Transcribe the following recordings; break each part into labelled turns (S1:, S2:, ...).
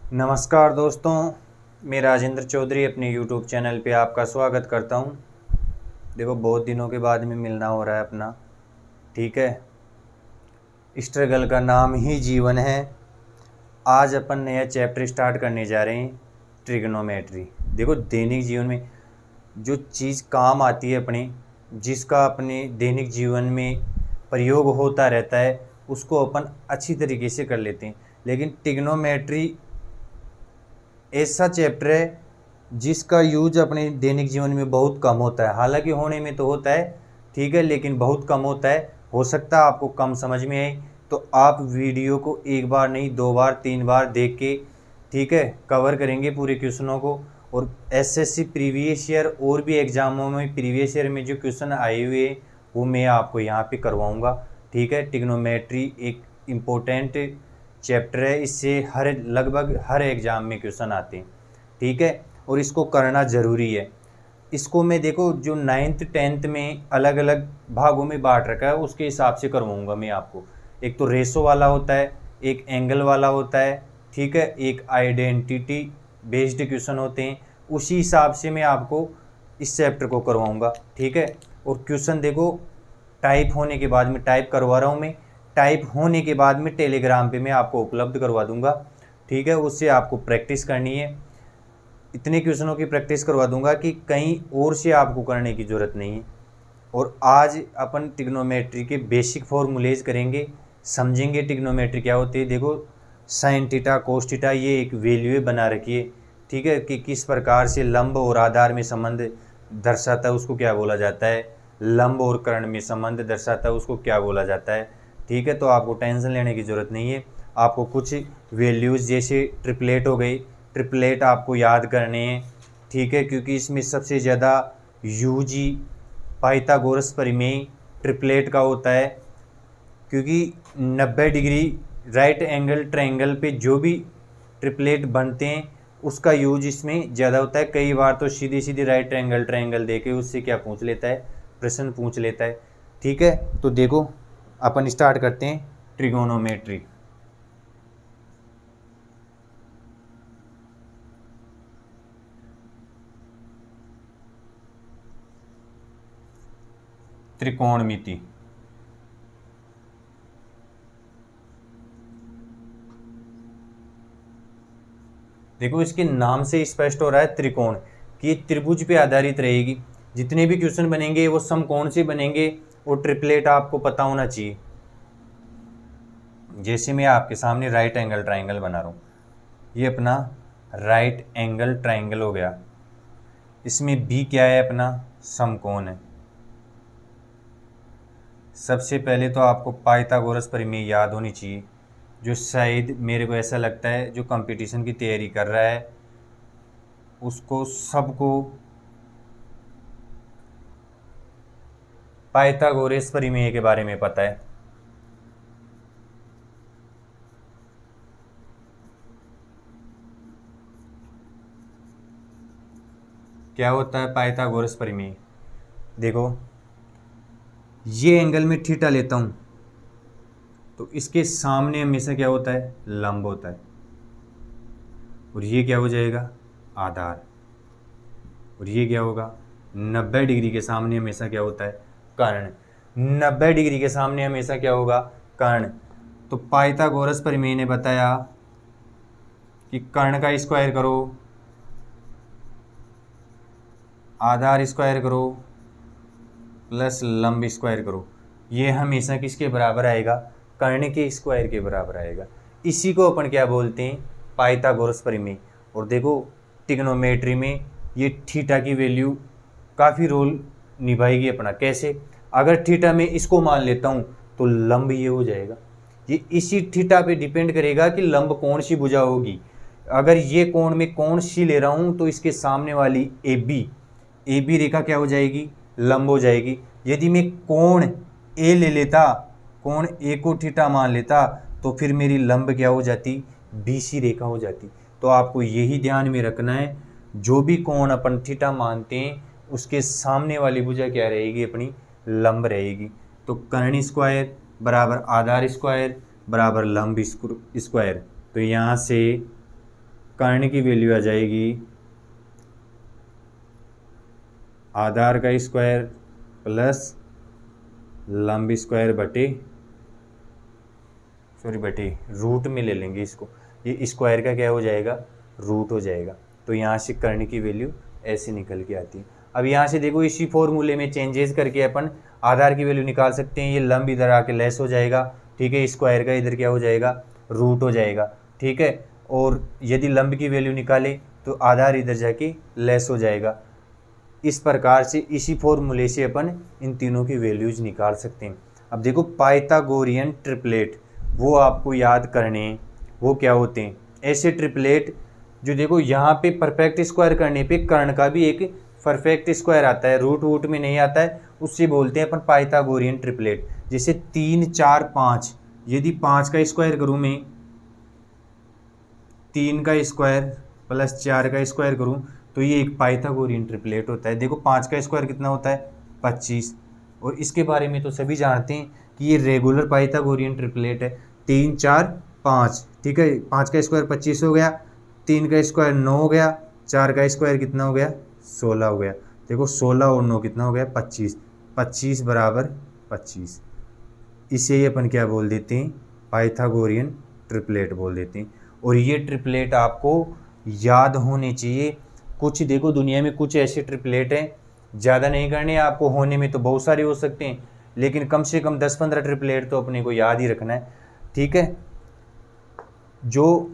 S1: नमस्कार दोस्तों, मैं राजेंद्र चौधरी अपने यूट्यूब चैनल पे आपका स्वागत करता हूँ। देखो, बहुत दिनों के बाद में मिलना हो रहा है अपना। ठीक है, स्ट्रगल का नाम ही जीवन है। आज अपन नया चैप्टर स्टार्ट करने जा रहे हैं, ट्रिग्नोमेट्री। देखो, दैनिक जीवन में जो चीज़ काम आती है अपने, जिसका अपने दैनिक जीवन में प्रयोग होता रहता है, उसको अपन अच्छी तरीके से कर लेते हैं। लेकिन ट्रिग्नोमेट्री ऐसा चैप्टर है जिसका यूज अपने दैनिक जीवन में बहुत कम होता है। हालांकि होने में तो होता है, ठीक है, लेकिन बहुत कम होता है। हो सकता है आपको कम समझ में आए, तो आप वीडियो को एक बार नहीं, 2 बार 3 बार देख के, ठीक है, कवर करेंगे पूरे क्वेश्चनों को। और एसएससी प्रीवियस ईयर और भी एग्जामों में प्रीवियस ईयर में जो क्वेश्चन आए हुए वो मैं आपको यहाँ पे करवाऊँगा। ठीक है, ट्रिग्नोमेट्री एक इम्पोर्टेंट चैप्टर है, इससे लगभग हर एग्ज़ाम में क्वेश्चन आते हैं। ठीक है, और इसको करना ज़रूरी है। इसको मैं, देखो, जो 9th 10th में अलग अलग भागों में बांट रखा है उसके हिसाब से करवाऊँगा मैं आपको। एक तो रेशो वाला होता है, एक एंगल वाला होता है, ठीक है, एक आइडेंटिटी बेस्ड क्वेश्चन होते हैं। उसी हिसाब से मैं आपको इस चैप्टर को करवाऊँगा। ठीक है, और क्वेश्चन देखो, टाइप होने के बाद में, टाइप करवा रहा हूँ मैं, टाइप होने के बाद में टेलीग्राम पे मैं आपको उपलब्ध करवा दूंगा। ठीक है, उससे आपको प्रैक्टिस करनी है। इतने क्वेश्चनों की प्रैक्टिस करवा दूंगा कि कहीं और से आपको करने की ज़रूरत नहीं है। और आज अपन ट्रिग्नोमेट्री के बेसिक फॉर्मूलेज करेंगे, समझेंगे ट्रिग्नोमेट्री क्या होती है। देखो, साइन थीटा कोस थीटा ये एक वैल्यू बना रखी है। ठीक है, कि किस प्रकार से लंब और आधार में संबंध दर्शाता है उसको क्या बोला जाता है, लंब और कर्ण में संबंध दर्शाता है उसको क्या बोला जाता है। ठीक है, तो आपको टेंशन लेने की ज़रूरत नहीं है। आपको कुछ वैल्यूज़ जैसे ट्रिपलेट हो गई, ट्रिपलेट आपको याद करने हैं। ठीक है, क्योंकि इसमें सबसे ज़्यादा यूजी पाइथागोरस प्रमेय ट्रिपलेट का होता है। क्योंकि 90 डिग्री राइट एंगल ट्रायंगल पे जो भी ट्रिपलेट बनते हैं उसका यूज इसमें ज़्यादा होता है। कई बार तो सीधी सीधी राइट एंगल ट्रायंगल देके उससे क्या पूछ लेता है, प्रश्न पूछ लेता है। ठीक है, तो देखो, अपन स्टार्ट करते हैं ट्रिगोनोमेट्री। त्रिकोणमिति। देखो, इसके नाम से स्पष्ट हो रहा है त्रिकोण, कि ये त्रिभुज पे आधारित रहेगी। जितने भी क्वेश्चन बनेंगे वो समकोण से बनेंगे और ट्रिपलेट आपको पता होना चाहिए। जैसे मैं आपके सामने राइट एंगल ट्रायंगल बना रहा हूँ, ये अपना राइट एंगल ट्रायंगल हो गया। इसमें बी क्या है, अपना समकोण है। सबसे पहले तो आपको पाइथागोरस प्रमेय याद होनी चाहिए, जो शायद मेरे को ऐसा लगता है जो कंपटीशन की तैयारी कर रहा है उसको सबको पाइथागोरस प्रमेय के बारे में पता है। क्या होता है पाइथागोरस प्रमेय? देखो, ये एंगल में थीटा लेता हूँ तो इसके सामने हमेशा क्या होता है, लंब होता है। और ये क्या हो जाएगा, आधार। और ये क्या होगा, 90 डिग्री के सामने हमेशा क्या होता है, कर्ण। 90 डिग्री के सामने हमेशा क्या होगा, कर्ण। तो पाइथागोरस प्रमेय ने बताया कि कर्ण का स्क्वायर करो, आधार स्क्वायर करो, प्लस लंब स्क्वायर करो, ये हमेशा किसके बराबर आएगा, कर्ण के स्क्वायर के बराबर आएगा। इसी को अपन क्या बोलते हैं, पाइथागोरस प्रमेय। और देखो, ट्रिग्नोमेट्री में ये थीटा की वैल्यू काफ़ी रोल निभाएगी अपना। कैसे, अगर थीटा में इसको मान लेता हूँ तो लंब ये हो जाएगा। ये इसी थीटा पे डिपेंड करेगा कि लंब कौन सी भुजा होगी। अगर ये कोण में कौन सी ले रहा हूँ तो इसके सामने वाली ए बी रेखा क्या हो जाएगी, लंब हो जाएगी। यदि मैं कोण ए ले लेता, कोण ए को थीटा मान लेता, तो फिर मेरी लंब क्या हो जाती, बी सी रेखा हो जाती। तो आपको यही ध्यान में रखना है, जो भी कोण अपन थीटा मानते हैं उसके सामने वाली भुजा क्या रहेगी, अपनी लंब रहेगी। तो कर्ण स्क्वायर बराबर आधार स्क्वायर बराबर लंब स्क्वायर। तो यहाँ से कर्ण की वैल्यू आ जाएगी आधार का स्क्वायर प्लस लंब स्क्वायर बटे रूट में ले लेंगे इसको, ये स्क्वायर का क्या हो जाएगा, रूट हो जाएगा। तो यहाँ से कर्ण की वैल्यू ऐसे निकल के आती है। अब यहाँ से देखो इसी फॉर्मूले में चेंजेस करके अपन आधार की वैल्यू निकाल सकते हैं। ये लंब इधर आके लेस हो जाएगा, ठीक है, स्क्वायर का इधर क्या हो जाएगा, रूट हो जाएगा, ठीक है। और यदि लंब की वैल्यू निकाले तो आधार इधर जाके लेस हो जाएगा। इस प्रकार से इसी फॉर्मूले से अपन इन तीनों की वैल्यूज निकाल सकते हैं। अब देखो पाइथागोरियन ट्रिपलेट वो आपको याद करने, वो क्या होते हैं ऐसे ट्रिपलेट जो देखो यहाँ पे परफेक्ट स्क्वायर करने पे कर्ण का भी एक परफेक्ट स्क्वायर आता है, रूट वूट में नहीं आता है, उससे बोलते हैं अपन पाइथागोरियन ट्रिपलेट। जैसे 3 4 5, यदि 5 का स्क्वायर करूँ मैं, 3 का स्क्वायर प्लस 4 का स्क्वायर करूँ तो ये एक पाइथागोरियन ट्रिपलेट होता है। देखो 5 का स्क्वायर कितना होता है, 25। और इसके बारे में तो सभी जानते हैं कि ये रेगुलर पाइथागोरियन ट्रिपलेट है। 3 4 5, ठीक है, 5 का स्क्वायर 25 हो गया, 3 का स्क्वायर 9 हो गया, 4 का स्क्वायर कितना हो गया, 16 हो गया। देखो 16 और 9 कितना हो गया, 25, 25 बराबर 25। इसे ही अपन क्या बोल देते हैं, पाइथागोरियन ट्रिपलेट बोल देते हैं। और ये ट्रिपलेट आपको याद होने चाहिए। कुछ देखो दुनिया में कुछ ऐसे ट्रिपलेट हैं, ज़्यादा नहीं करने आपको, होने में तो बहुत सारे हो सकते हैं, लेकिन कम से कम 10-15 ट्रिपलेट तो अपने को याद ही रखना है, ठीक है। जो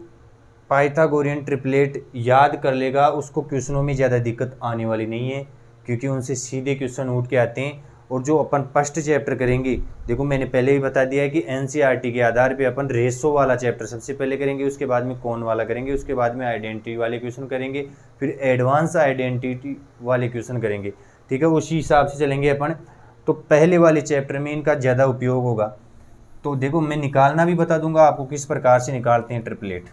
S1: पाइथागोरियन ट्रिपलेट याद कर लेगा उसको क्वेश्चनों में ज़्यादा दिक्कत आने वाली नहीं है, क्योंकि उनसे सीधे क्वेश्चन उठ के आते हैं। और जो अपन फर्स्ट चैप्टर करेंगे, देखो मैंने पहले ही बता दिया है कि एनसीईआरटी के आधार पे अपन रेशो वाला चैप्टर सबसे पहले करेंगे, उसके बाद में कौन वाला करेंगे, उसके बाद में आइडेंटिटी वाले क्वेश्चन करेंगे, फिर एडवांस आइडेंटिटी वाले क्वेश्चन करेंगे, ठीक है। उसी हिसाब से चलेंगे अपन। तो पहले वाले चैप्टर में इनका ज़्यादा उपयोग होगा। तो देखो मैं निकालना भी बता दूंगा आपको किस प्रकार से निकालते हैं ट्रिपलेट।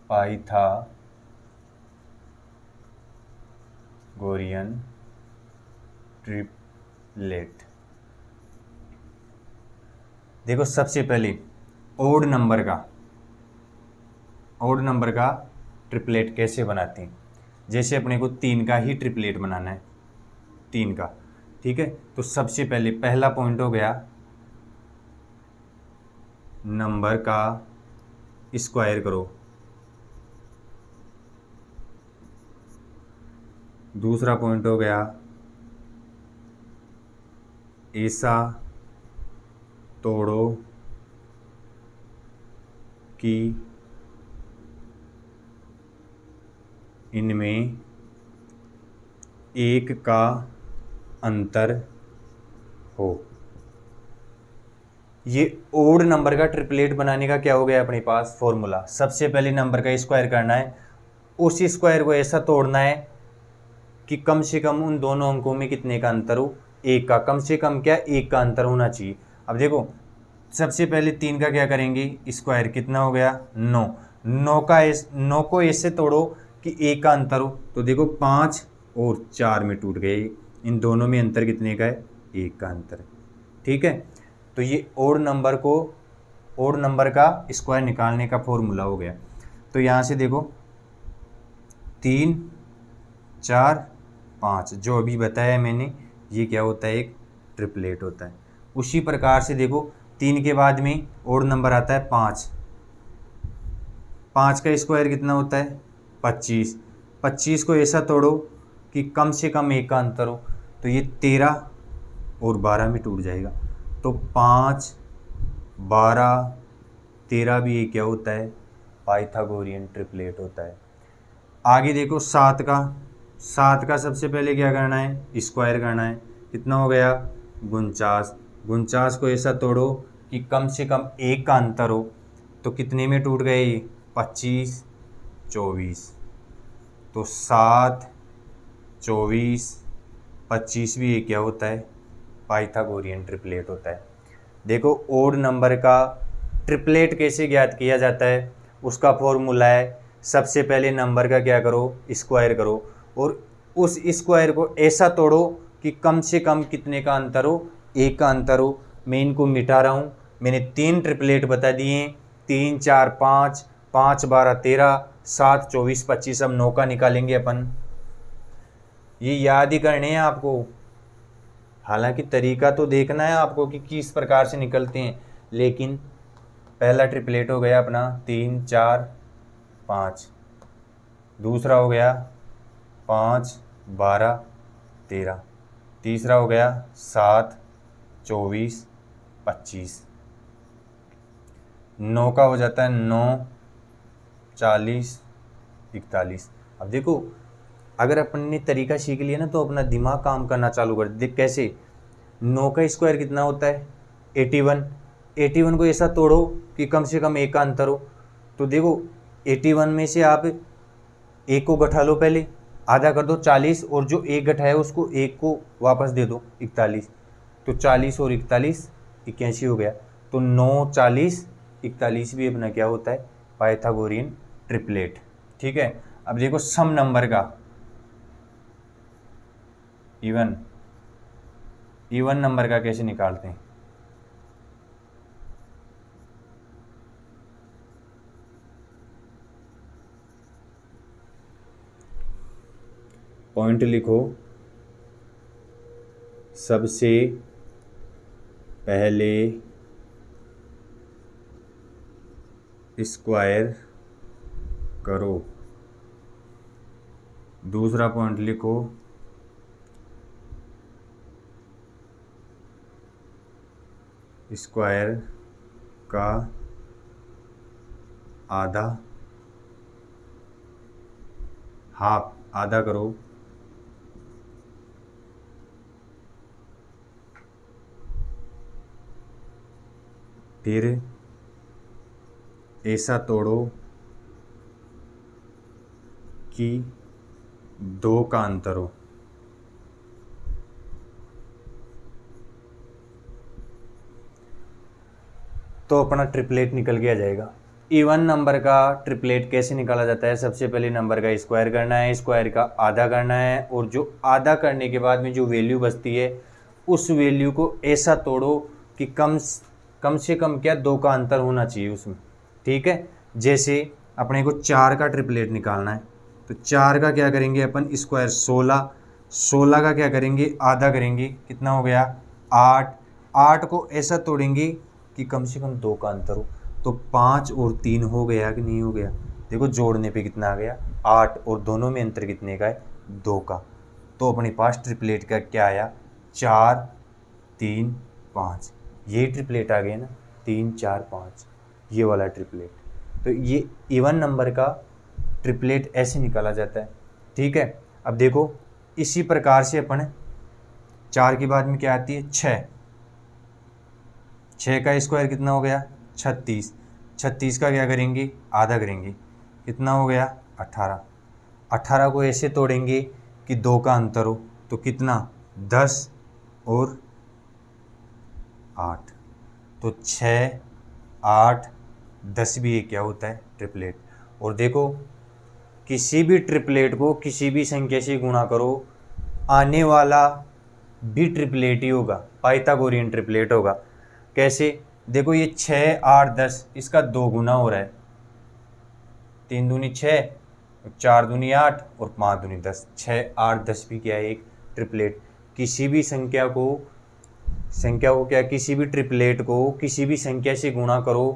S1: पाइथागोरियन ट्रिपलेट, देखो सबसे पहले ओड नंबर का ट्रिपलेट कैसे बनाते हैं। जैसे अपने को 3 का ही ट्रिपलेट बनाना है, 3 का, ठीक है। तो सबसे पहले पहला पॉइंट हो गया नंबर का स्क्वायर करो, दूसरा पॉइंट हो गया ऐसा तोड़ो कि इनमें एक का अंतर हो। ये ओड नंबर का ट्रिपलेट बनाने का क्या हो गया अपने पास फॉर्मूला। सबसे पहले नंबर का स्क्वायर करना है, उस स्क्वायर को ऐसा तोड़ना है कि कम से कम उन दोनों अंकों में कितने का अंतर हो, एक का, कम से कम क्या, एक का अंतर होना चाहिए। अब देखो सबसे पहले 3 का क्या करेंगे, स्क्वायर कितना हो गया, 9। 9 को ऐसे तोड़ो कि एक का अंतर हो, तो देखो 5 और 4 में टूट गए, इन दोनों में अंतर कितने का है, एक का अंतर, ठीक है। तो ये ओड नंबर का स्क्वायर निकालने का फॉर्मूला हो गया। तो यहाँ से देखो 3 4 5 जो अभी बताया मैंने, ये क्या होता है, एक ट्रिपलेट होता है। उसी प्रकार से देखो 3 के बाद में ओड नंबर आता है 5। 5 का स्क्वायर कितना होता है, 25। 25 को ऐसा तोड़ो कि कम से कम एक का अंतर हो, तो ये 13 और 12 में टूट जाएगा। तो 5 12 13 भी ये क्या होता है, पाइथागोरियन ट्रिपलेट होता है। आगे देखो 7 का सबसे पहले क्या करना है, स्क्वायर करना है, कितना हो गया, 49। 49 को ऐसा तोड़ो कि कम से कम एक का अंतर हो, तो कितने में टूट गए, 25 24। तो 7 24 25 भी ये क्या होता है, पाइथागोरियन ट्रिपलेट होता है। देखो ओड नंबर का ट्रिपलेट कैसे ज्ञात किया जाता है, उसका फॉर्मूला है सबसे पहले नंबर का क्या करो, स्क्वायर करो, और उस स्क्वायर को ऐसा तोड़ो कि कम से कम कितने का अंतर हो, एक का अंतर हो। मैं इनको मिटा रहा हूँ। मैंने 3 ट्रिपलेट बता दिए, 3 4 5, 5 12 13, 7 24 25। अब 9 का निकालेंगे अपन। ये याद ही करने हैं आपको, हालांकि तरीका तो देखना है आपको कि किस प्रकार से निकलते हैं। लेकिन पहला ट्रिपलेट हो गया अपना 3 4 5, दूसरा हो गया 5 12 13, तीसरा हो गया 7 24 25, 9 का हो जाता है 9 40 41। अब देखो, अगर अपन ने तरीका सीख लिया ना तो अपना दिमाग काम करना चालू कर दे। कैसे? 9 का स्क्वायर कितना होता है? 81। 81 को ऐसा तोड़ो कि कम से कम एक का अंतर हो। तो देखो 81 में से आप एक को घटा लो, पहले आधा कर दो 40, और जो एक घटाया उसको एक को वापस दे दो 41। तो 40 और 41 81 हो गया। तो 9 40 41 भी अपना क्या होता है? Pythagorean triplet. ठीक है। अब देखो सम नंबर का इवन नंबर का कैसे निकालते हैं। पॉइंट लिखो, सबसे पहले स्क्वायर करो। दूसरा पॉइंट लिखो, स्क्वायर का आधा, हाफ आधा करो। फिर ऐसा तोड़ो कि 2 का अंतर हो। तो अपना ट्रिपलेट निकल के आ जाएगा। इवन नंबर का ट्रिपलेट कैसे निकाला जाता है? सबसे पहले नंबर का स्क्वायर करना है, स्क्वायर का आधा करना है, और जो आधा करने के बाद में जो वैल्यू बचती है उस वैल्यू को ऐसा तोड़ो कि कम से कम क्या 2 का अंतर होना चाहिए उसमें। ठीक है। जैसे अपने को 4 का ट्रिपलेट निकालना है, तो 4 का क्या करेंगे अपन? स्क्वायर 16, 16 का क्या करेंगे? आधा करेंगे, कितना हो गया? 8, 8 को ऐसा तोड़ेंगे कि कम से कम 2 का अंतर हो। तो 5 और 3 हो गया कि नहीं हो गया? देखो जोड़ने पे कितना आ गया? 8, और दोनों में अंतर कितने का है? 2 का। तो अपने पास ट्रिपलेट का क्या आया? 4 3 5। ये ट्रिपलेट आ गया ना, 3 4 5, ये वाला ट्रिपलेट। तो ये इवन नंबर का ट्रिपलेट ऐसे निकाला जाता है। ठीक है। अब देखो इसी प्रकार से अपन 4 के बाद में क्या आती है? 6। 6 का स्क्वायर कितना हो गया? 36। 36 का क्या करेंगे? आधा करेंगे, कितना हो गया? 18। 18 को ऐसे तोड़ेंगे कि 2 का अंतर हो, तो कितना? 10 और 8। तो 6 8 10 भी ये क्या होता है? ट्रिपलेट। और देखो किसी भी ट्रिपलेट को किसी भी संख्या से गुणा करो, आने वाला भी ट्रिपलेट ही होगा, पाइथागोरियन ट्रिपलेट होगा। कैसे? देखो ये 6 8 10, इसका 2 गुना हो रहा है। 3 दूनी 6, 4 दूनी 8, और 5 दूनी 10। 6 8 10 भी क्या है? एक ट्रिपलेट। किसी भी संख्या को क्या, किसी भी ट्रिपलेट को किसी भी संख्या से गुणा करो,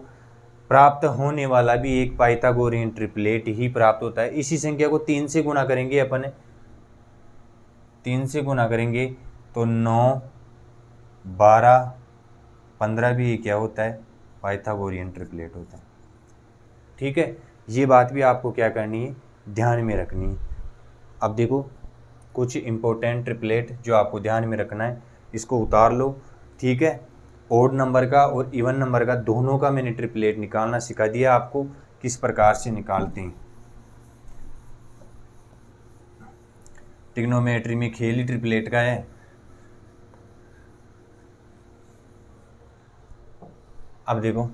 S1: प्राप्त होने वाला भी एक पाइथागोरियन ट्रिपलेट ही प्राप्त होता है। इसी संख्या को 3 से गुणा करेंगे अपन, 3 से गुणा करेंगे तो 9 12 15 भी ये क्या होता है? पाइथागोरियन ट्रिपलेट होता है। ठीक है। ये बात भी आपको क्या करनी है? ध्यान में रखनी है। अब देखो कुछ इम्पोर्टेंट ट्रिपलेट जो आपको ध्यान में रखना है, इसको उतार लो। ठीक है। ओड नंबर का और इवन नंबर का दोनों का मैंने ट्रिपलेट निकालना सिखा दिया आपको, किस प्रकार से निकालते हैं। ट्रिग्नोमेट्री में खेल ही ट्रिपलेट का है। अब देखो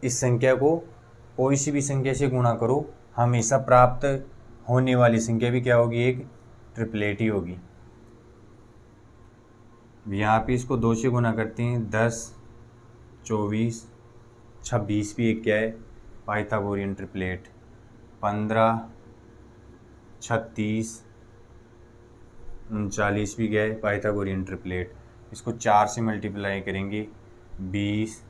S1: इस संख्या को कोई सी भी संख्या से गुणा करो, हमेशा प्राप्त होने वाली संख्या भी क्या होगी, एक ट्रिपलेट ही होगी। यहाँ पे इसको 2 से गुना करते हैं, 10, 24, 26 भी एक क्या है, पाइथागोरियन ट्रिपलेट। 15, 36, 39 भी क्या है, पाइथागोरियन ट्रिपलेट। इसको 4 से मल्टीप्लाई करेंगे, 20,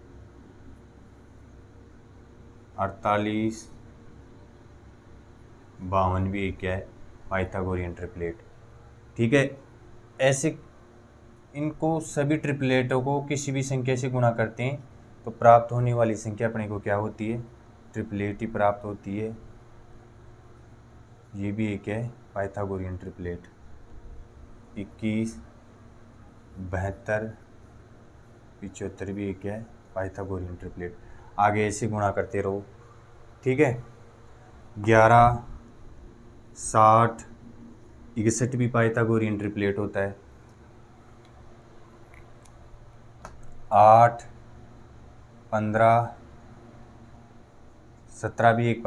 S1: 48, 52 भी एक क्या है, पाइथागोरियन ट्रिपलेट। ठीक है, ऐसे इनको सभी ट्रिपलेटों को किसी भी संख्या से गुणा करते हैं तो प्राप्त होने वाली संख्या अपने को क्या होती है, ट्रिपलेट ही प्राप्त होती है। ये भी एक है पाइथागोरियन ट्रिपलेट। 21, 72, 75 भी एक है पाइथागोरियन ट्रिपलेट। आगे ऐसे गुणा करते रहो। ठीक है, 11, 60, 61 भी पाइथागोरियन ट्रिपलेट होता है। 8, 15, 17 भी एक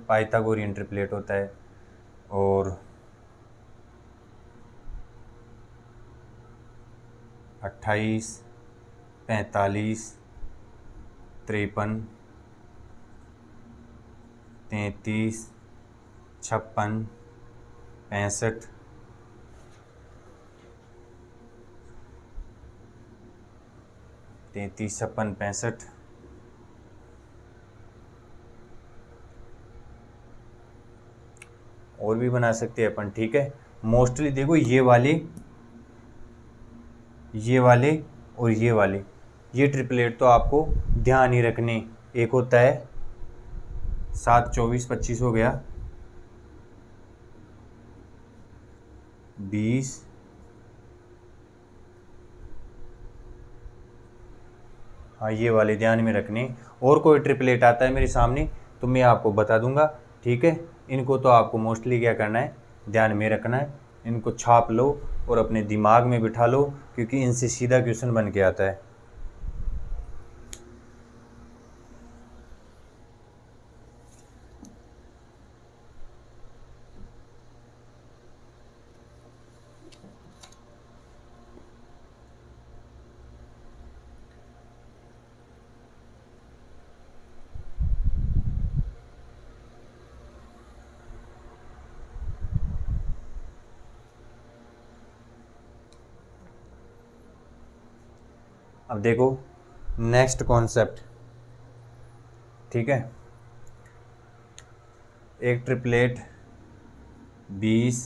S1: पाइथागोरियन ट्रिपलेट होता है। और 28, 45, 53, 33, 56, 65, 33, 56, 65 और भी बना सकते हैं अपन। ठीक है, मोस्टली देखो ये वाले और ये ट्रिपलेट तो आपको ध्यान ही रखने। एक होता है 7, 24, 25 हो गया, 20, हाँ ये वाले ध्यान में रखने। और कोई ट्रिपलेट आता है मेरे सामने तो मैं आपको बता दूंगा। ठीक है, इनको तो आपको मोस्टली क्या करना है, ध्यान में रखना है। इनको छाप लो और अपने दिमाग में बिठा लो, क्योंकि इनसे सीधा क्वेश्चन बन के आता है। अब देखो नेक्स्ट कॉन्सेप्ट। ठीक है, एक ट्रिपलेट 20,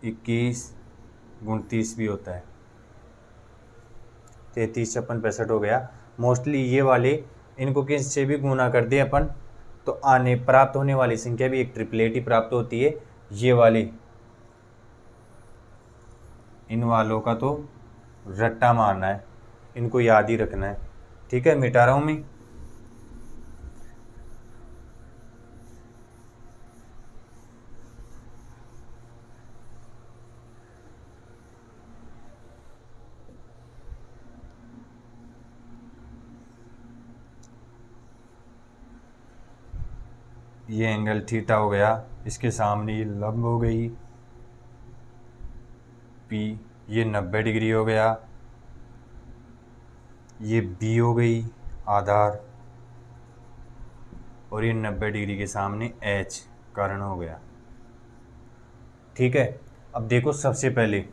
S1: 21, 29 भी होता है। 33, 56, 65 हो गया। मोस्टली ये वाले इनको किस से भी गुना कर दिए अपन तो आने प्राप्त होने वाली संख्या भी एक ट्रिपलेट ही प्राप्त होती है। ये वाली इन वालों का तो रट्टा मारना है, इनको याद ही रखना है। ठीक है, मिटा रहा हूँ मैं। ये एंगल थीटा हो गया, इसके सामने ये लंब हो गई पी, ये 90 डिग्री हो गया, ये बी हो गई आधार, और ये 90 डिग्री के सामने एच कर्ण हो गया। ठीक है, अब देखो सबसे पहले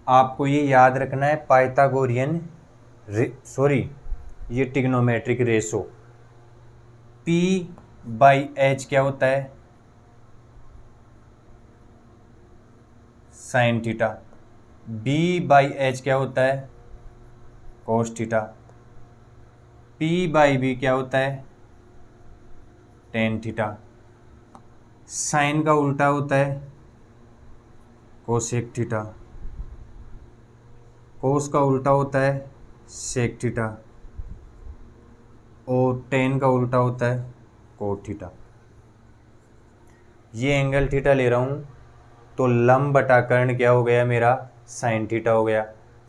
S1: आपको ये याद रखना है, पाइथागोरियन ये trigonometric ratio P by h क्या होता है, sine theta. B by h क्या होता है, cos theta. P by b क्या होता है, टेन थीटा। साइन का उल्टा होता है कोसेक थीटा। कोस का उल्टा होता है सेक थीटा और टेन का उल्टा होता है कोट थीटा। ये एंगल थीटा ले रहा हूँ तो लंब बटा कर्ण क्या हो गया मेरा, साइन थीटा हो गया।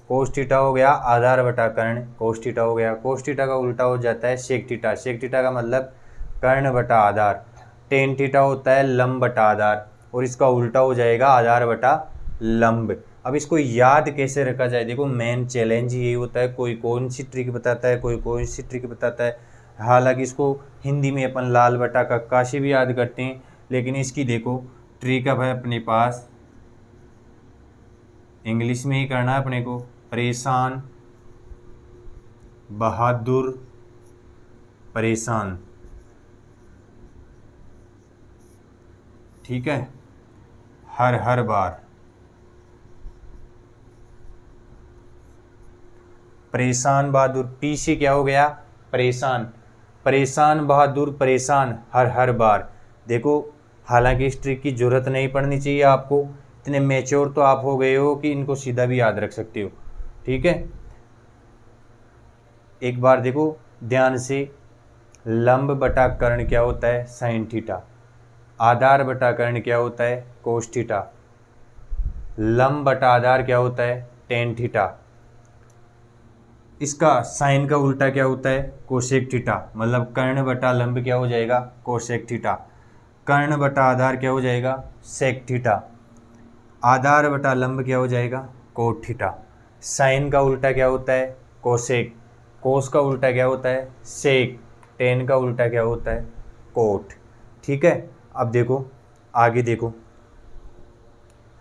S1: कोस थीटा हो गया आधार बटा कर्ण, कोस थीटा हो गया। कोस थीटा का उल्टा हो जाता है सेक थीटा, सेक थीटा का मतलब कर्ण बटा आधार। टेन थीटा होता है लंब बटा आधार और इसका उल्टा हो जाएगा आधार बटा लंब। अब इसको याद कैसे रखा जाए, देखो मेन चैलेंज यही होता है, कोई कौन सी ट्रिक बताता है, कोई कौन सी ट्रिक बताता है। हालांकि इसको हिंदी में अपन लाल बटा कक्का से भी याद करते हैं, लेकिन इसकी देखो ट्रिक अब है अपने पास, इंग्लिश में ही करना है अपने को। परेशान बहादुर परेशान, ठीक है, हर बार। परेशान बहादुर, पी से क्या हो गया परेशान, परेशान बहादुर परेशान हर बार। देखो हालांकि इस ट्रिक की जरूरत नहीं पड़नी चाहिए आपको, इतने मैच्योर तो आप हो गए हो कि इनको सीधा भी याद रख सकते हो, ठीक है। एक बार देखो ध्यान से, लंब बटा कर्ण क्या होता है साइन थीटा, आधार बटा कर्ण क्या होता है कोस थीटा, लंब बटा आधार क्या होता है टेन थीटा, इसका साइन का उल्टा क्या होता है कोसेक थीटा, मतलब कर्ण बटा लंब क्या हो जाएगा कोसेक थीटा, कर्ण बटा आधार क्या हो जाएगा सेक थीटा, आधार बटा लंब क्या हो जाएगा कोट थीटा। साइन का उल्टा क्या होता है कोसेक, कोस का उल्टा क्या होता है सेक, टेन का उल्टा क्या होता है कोट, ठीक है। अब देखो आगे देखो,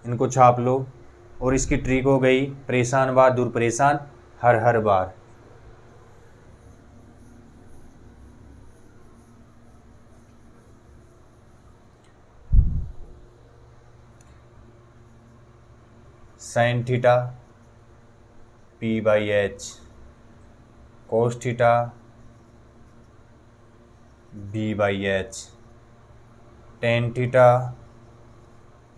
S1: इनको छाप लो और इसकी ट्रिक हो गई परेशान बहादुर परेशान हर बार। Sine theta P by H, cos theta B by H, tan theta,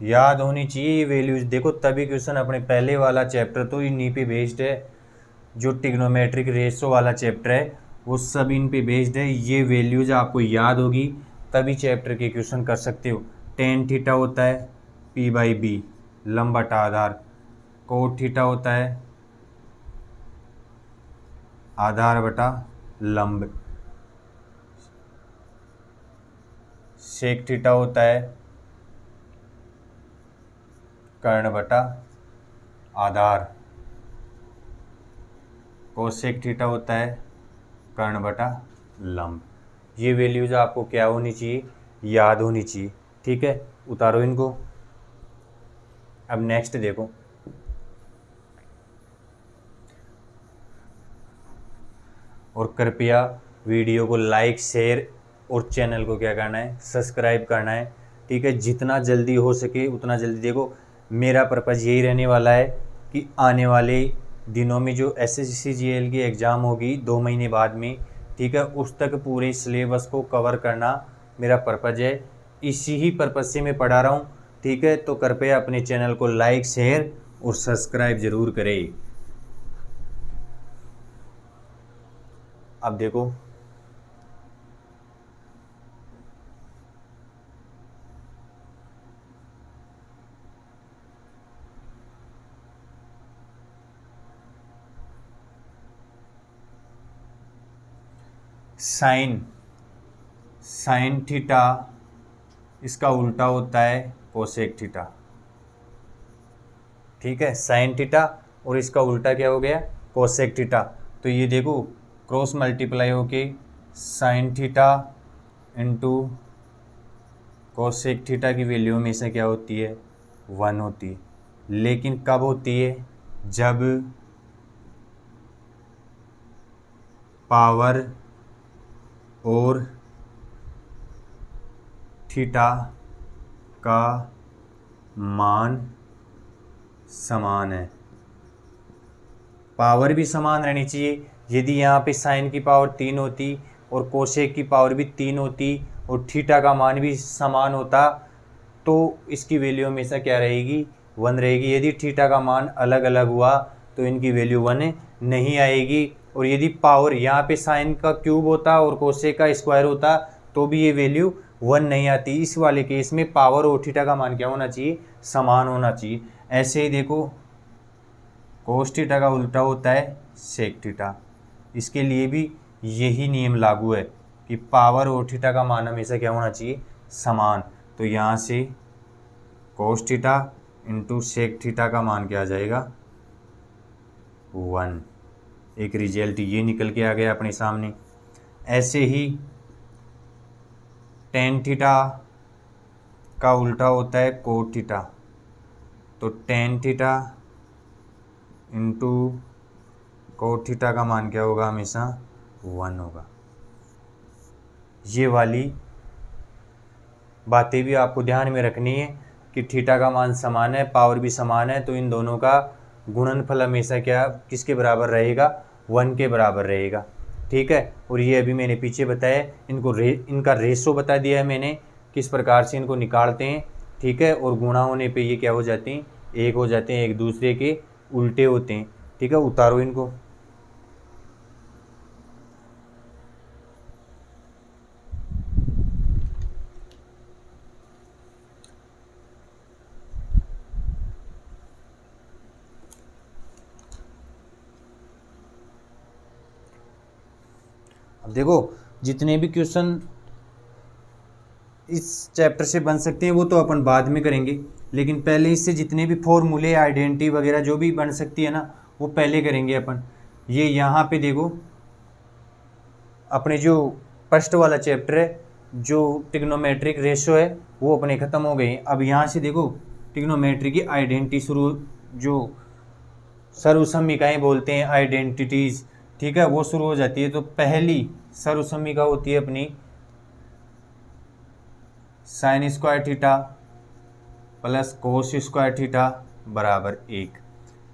S1: याद होनी चाहिए ये वैल्यूज। देखो तभी क्वेश्चन अपने पहले वाला चैप्टर तो इन्हीं पे बेस्ड है, जो ट्रिग्नोमेट्रिक रेशो वाला चैप्टर है वो सब इन पे बेस्ड है। ये वैल्यूज आपको याद होगी तभी चैप्टर के क्वेश्चन कर सकते हो। टेन थीटा होता है पी बाई बी लंब बटा आधार, कोट थीटा होता है आधार बटा लंब, सेक थीटा होता है कर्ण बटा आधार, कोसेक थीटा होता है कर्ण बटा लंब। ये वैल्यूज आपको क्या होनी चाहिए याद होनी चाहिए, ठीक है। उतारो इनको। अब नेक्स्ट देखो, और कृपया वीडियो को लाइक शेयर और चैनल को क्या करना है सब्सक्राइब करना है, ठीक है। जितना जल्दी हो सके उतना जल्दी। देखो मेरा पर्पज़ यही रहने वाला है कि आने वाले दिनों में जो SSCGL की एग्ज़ाम होगी 2 महीने बाद में, ठीक है, उस तक पूरे सिलेबस को कवर करना मेरा पर्पज़ है। इसी ही पर्पज़ से मैं पढ़ा रहा हूँ, ठीक है। तो कृपया अपने चैनल को लाइक शेयर और सब्सक्राइब ज़रूर करें। अब देखो साइन थीटा इसका उल्टा होता है कोसेक थीटा, ठीक है। साइन थीटा और इसका उल्टा क्या हो गया कोसेक थीटा। तो ये देखो क्रॉस मल्टीप्लाई होके sign theta into cosec theta की वैल्यू हमेशा क्या होती है 1 होती है, लेकिन कब होती है जब पावर और थीटा का मान समान है। पावर भी समान रहनी चाहिए। यदि यहाँ पे साइन की पावर 3 होती और कोसेक की पावर भी 3 होती और थीटा का मान भी समान होता तो इसकी वैल्यू हमेशा क्या रहेगी 1 रहेगी। यदि थीटा का मान अलग अलग हुआ तो इनकी वैल्यू 1 नहीं आएगी। और यदि पावर यहाँ पे साइन का क्यूब होता और कोसेक का स्क्वायर होता तो भी ये वैल्यू 1 नहीं आती। इस वाले केस में पावर और थीटा का मान क्या होना चाहिए, समान होना चाहिए। ऐसे ही देखो कोस थीटा का उल्टा होता है सेक थीटा, इसके लिए भी यही नियम लागू है कि पावर और थीटा का मान हमेशा क्या होना चाहिए, समान। तो यहाँ से cos theta into sec theta का मान क्या आ जाएगा, 1। एक रिजल्ट ये निकल के आ गया अपने सामने। ऐसे ही टेन थीटा का उल्टा होता है कोट थीटा, तो ten theta into cot theta का मान क्या होगा, हमेशा 1 होगा। ये वाली बातें भी आपको ध्यान में रखनी है कि थीटा का मान समान है, पावर भी समान है, तो इन दोनों का गुणनफल हमेशा क्या किसके बराबर रहेगा, 1 के बराबर रहेगा। ठीक है। और ये अभी मैंने पीछे बताया, इनका रेशो बता दिया है मैंने किस प्रकार से इनको निकालते हैं। ठीक है। और गुणा होने पे ये क्या हो जाते हैं, एक हो जाते हैं, एक दूसरे के उल्टे होते हैं। ठीक है। उतारो इनको। अब देखो जितने भी क्वेश्चन इस चैप्टर से बन सकते हैं वो तो अपन बाद में करेंगे, लेकिन पहले इससे जितने भी फॉर्मूले आइडेंटिटी वगैरह जो भी बन सकती है ना वो पहले करेंगे अपन। ये यहाँ पे देखो अपने जो फर्स्ट वाला चैप्टर है जो ट्रिग्नोमेट्रिक रेशो है वो अपने ख़त्म हो गए। अब यहाँ से देखो ट्रिग्नोमेट्री की आइडेंटिटी शुरू, जो सर्वसम्मिकाएँ बोलते हैं आइडेंटिटीज़, ठीक है, वो शुरू हो जाती है। तो पहली सर्वसम्मिका होती है अपनी साइन स्क्वायर थीटा प्लस कोस स्क्वायर थीटा बराबर 1।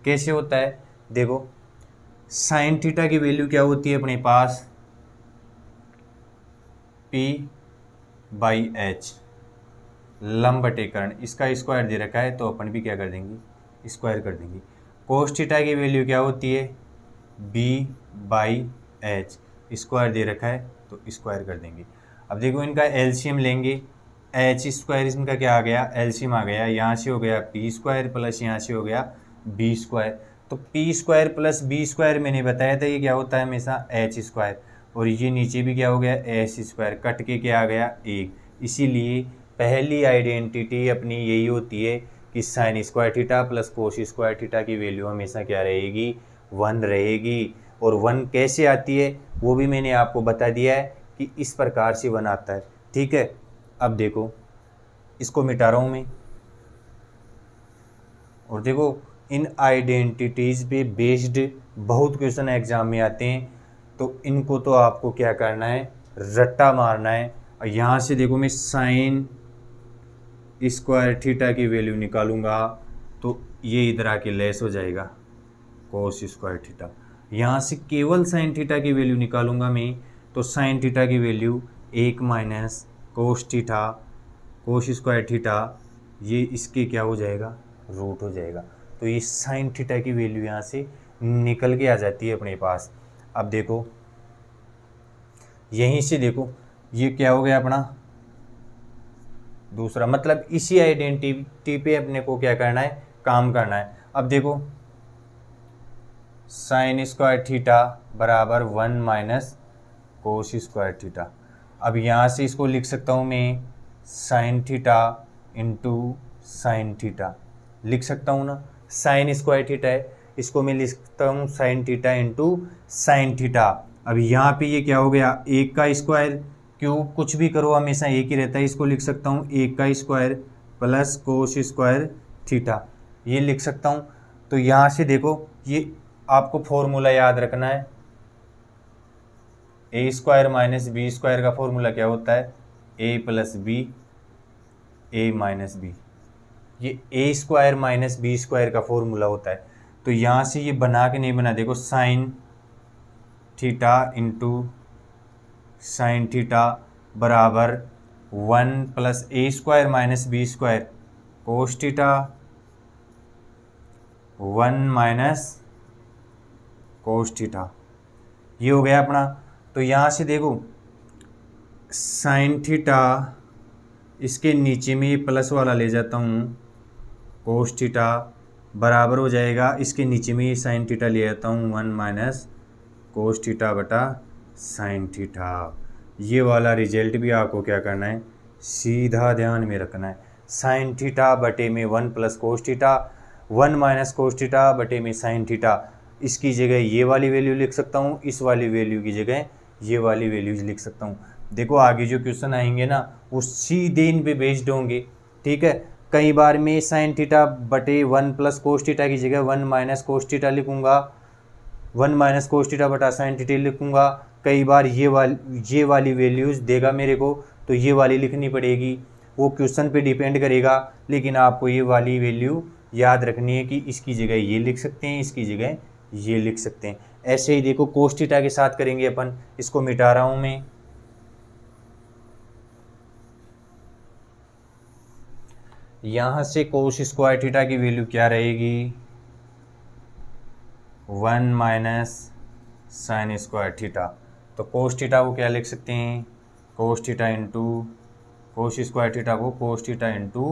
S1: कैसे होता है देखो, साइन थीटा की वैल्यू क्या होती है अपने पास, P/H लंब बटे कर्ण, इसका स्क्वायर दे रखा है तो अपन भी क्या कर देंगे, स्क्वायर कर देंगे। कोस थीटा की वैल्यू क्या होती है, B/H स्क्वायर दे रखा है तो स्क्वायर कर देंगे। अब देखो इनका एलसीएम लेंगे, एच स्क्वायर इनका क्या आ गया, एलसीएम आ गया, यहाँ से हो गया पी स्क्वायर प्लस यहाँ से हो गया बी स्क्वायर। तो p square plus B square मैंने बताया था ये क्या होता है हमेशा एच स्क्वायर, और ये नीचे भी क्या हो गया एच स्क्वायर, कट के क्या आ गया 1। इसीलिए पहली आइडेंटिटी अपनी यही होती है कि साइन स्क्वायर थीटा प्लस कोस स्क्वायर थीटा की वैल्यू हमेशा क्या रहेगी, 1 रहेगी। और 1 कैसे आती है वो भी मैंने आपको बता दिया है कि इस प्रकार से 1 आता है। ठीक है। अब देखो इसको मिटा रहा हूँ मैं, और देखो इन आइडेंटिटीज़ पे बेस्ड बहुत क्वेश्चन एग्जाम में आते हैं, तो इनको तो आपको क्या करना है, रट्टा मारना है। और यहाँ से देखो मैं साइन स्क्वायर थीटा की वैल्यू निकालूंगा तो ये इधर आके लेस हो जाएगा कोस स्क्वायर थीटा। यहाँ से केवल साइन थीटा की वैल्यू निकालूंगा मैं तो साइन थीटा की value 1 minus cos theta cos square theta, ये इसके क्या हो जाएगा, रूट हो जाएगा। तो ये साइन थीटा की वैल्यू यहाँ से निकल के आ जाती है अपने पास। अब देखो यहीं से देखो ये क्या हो गया अपना दूसरा, मतलब इसी आइडेंटिटी पे अपने को क्या करना है, काम करना है। अब देखो साइन स्क्वायर थीटा बराबर 1 माइनस कोस स्क्वायर थीटा। अब यहाँ से इसको लिख सकता हूँ मैं sign theta into sine theta, लिख सकता हूँ ना, साइन स्क्वायर थीटा है, इसको मैं लिख सकता हूँ sign theta into sine theta. अब यहाँ पे ये क्या हो गया, 1 का स्क्वायर, क्यों कुछ भी करो हमेशा एक ही रहता है, इसको लिख सकता हूँ 1 का square plus cos square theta, ये लिख सकता हूँ। तो यहाँ से देखो ये आपको फॉर्मूला याद रखना है, A square minus B square का फॉर्मूला क्या होता है, A plus B A minus B, ये A square minus B square का फॉर्मूला होता है। तो यहाँ से ये बना के नहीं बना, देखो sine theta into sine theta बराबर 1 plus A square minus B square cos theta 1 minus cos theta, ये हो गया अपना। तो यहाँ से देखो साइन थीटा, इसके नीचे में ये प्लस वाला ले जाता हूँ, कोस थीटा बराबर हो जाएगा, इसके नीचे में ये साइन थीटा ले जाता हूँ 1 माइनस कोस थीटा बटा साइन थीटा। ये वाला रिजल्ट भी आपको क्या करना है, सीधा ध्यान में रखना है। साइन थीटा बटे में 1 plus cos theta, 1 minus cos theta बटे में साइन थीटा। इसकी जगह ये वाली वैल्यू लिख सकता हूँ, इस वाली वैल्यू की जगह ये वाली वैल्यूज लिख सकता हूँ। देखो आगे जो क्वेश्चन आएंगे ना वो सीधे इन पे बेस्ड होंगे, ठीक है। कई बार मैं साइन थीटा बटे 1 प्लस कोस थीटा की जगह 1 माइनस कोस थीटा लिखूंगा, 1 माइनस कोस थीटा बटा साइन थीटा लिखूंगा। कई बार ये वाली वैल्यूज़ देगा मेरे को तो ये वाली लिखनी पड़ेगी, वो क्वेश्चन पे डिपेंड करेगा। लेकिन आपको ये वाली वैल्यू याद रखनी है कि इसकी जगह ये लिख सकते हैं, इसकी जगह ये लिख सकते हैं। ऐसे ही देखो कोस थीटा के साथ करेंगे अपन, इसको मिटा रहा हूँ मैं। यहाँ से कोस स्क्वायर थीटा की वैल्यू क्या रहेगी, 1 माइनस साइन स्क्वायर थीटा। तो कोस थीटा को क्या लिख सकते हैं, cos theta into cos square theta को cos theta into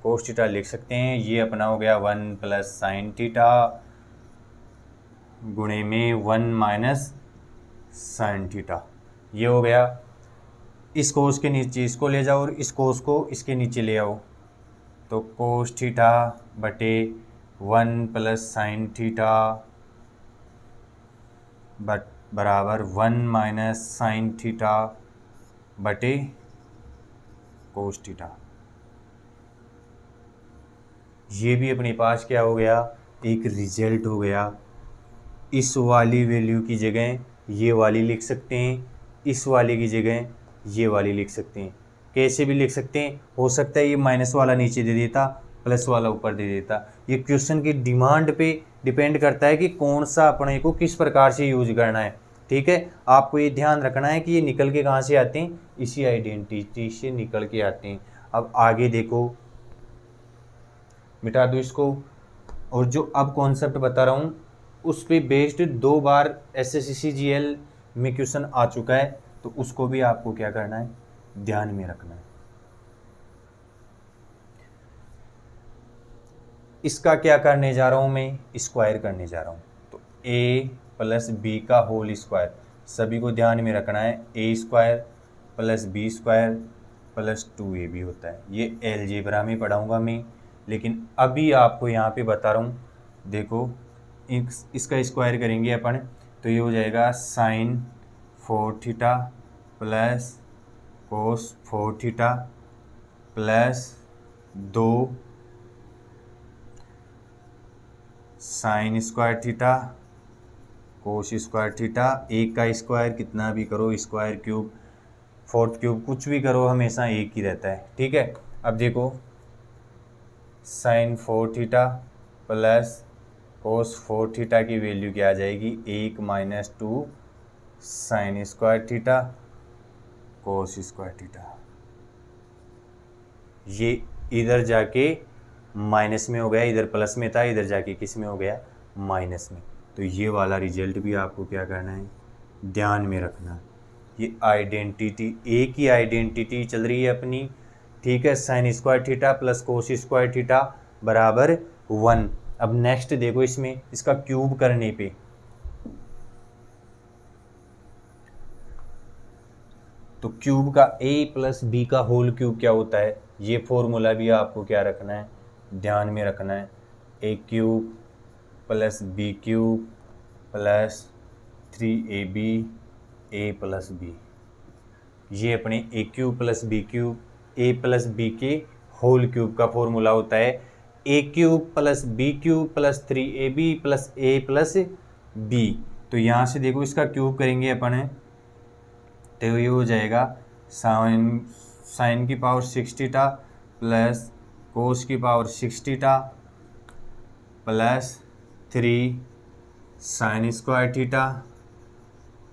S1: cos theta लिख सकते हैं। ये अपना हो गया 1 प्लस साइन थीटा गुणे में 1 माइनस साइन थीटा, ये हो गया। इस कोस के नीचे इसको ले जाओ और इस कोस को इसके नीचे ले आओ, तो कोस थीटा बटे 1 प्लस साइन थीटा बराबर 1 माइनस साइन थीटा बटे कोस थीटा। ये भी अपने पास क्या हो गया, एक रिजल्ट हो गया। इस वाली वैल्यू की जगह ये वाली लिख सकते हैं, इस वाली की जगह ये वाली लिख सकते हैं। कैसे भी लिख सकते हैं, हो सकता है ये माइनस वाला नीचे दे देता, प्लस वाला ऊपर दे देता। ये क्वेश्चन की डिमांड पे डिपेंड करता है कि कौन सा अपने को किस प्रकार से यूज करना है, ठीक है। आपको ये ध्यान रखना है कि ये निकल के कहाँ से आते हैं, इसी आइडेंटिटी से निकल के आते हैं। अब आगे देखो, मिटा दो इसको, और जो अब कॉन्सेप्ट बता रहा हूँ उस पे बेस्ड 2 बार SSCGL में क्वेश्चन आ चुका है, तो उसको भी आपको क्या करना है, ध्यान में रखना है। इसका क्या करने जा रहा हूँ मैं, स्क्वायर करने जा रहा हूँ। तो a प्लस बी का होल स्क्वायर, सभी को ध्यान में रखना है। a square plus B square plus 2ab होता है। ये अलजेब्रा में पढ़ाऊँगा मैं, लेकिन अभी आपको यहाँ पे बता रहा हूँ। देखो इसका स्क्वायर करेंगे अपन, तो ये हो जाएगा sine 4 theta plus cos 4 theta plus 2 sine square theta cos square theta. एक का स्क्वायर कितना भी करो, स्क्वायर क्यूब फोर्थ क्यूब कुछ भी करो, हमेशा एक ही रहता है, ठीक है। अब देखो sine 4 theta plus cos 4 theta की वैल्यू क्या आ जाएगी, 1 minus 2 sine square theta cos square theta. ये इधर जाके माइनस में हो गया, इधर प्लस में था, इधर जाके किस में हो गया, माइनस में। तो ये वाला रिजल्ट भी आपको क्या करना है, ध्यान में रखना है। ये आइडेंटिटी, एक ही आइडेंटिटी चल रही है अपनी, ठीक है। साइन स्क्वायर थीटा प्लस कोस स्क्वायर थीटा बराबर 1। अब नेक्स्ट देखो, इसमें इसका क्यूब करने पे तो क्यूब का a प्लस बी का होल क्यूब क्या होता है, ये फॉर्मूला भी आपको क्या रखना है, ध्यान में रखना है। a cube plus b cube plus 3ab a plus B, ये अपने a cube plus b cube a plus b के होल क्यूब का फॉर्मूला होता है। a cube plus b cube plus 3ab plus a plus b। तो यहाँ से देखो इसका क्यूब करेंगे अपन, तो ये हो जाएगा साइन की पावर 6 थीटा प्लस कोस की power 6 theta plus 3 sine square theta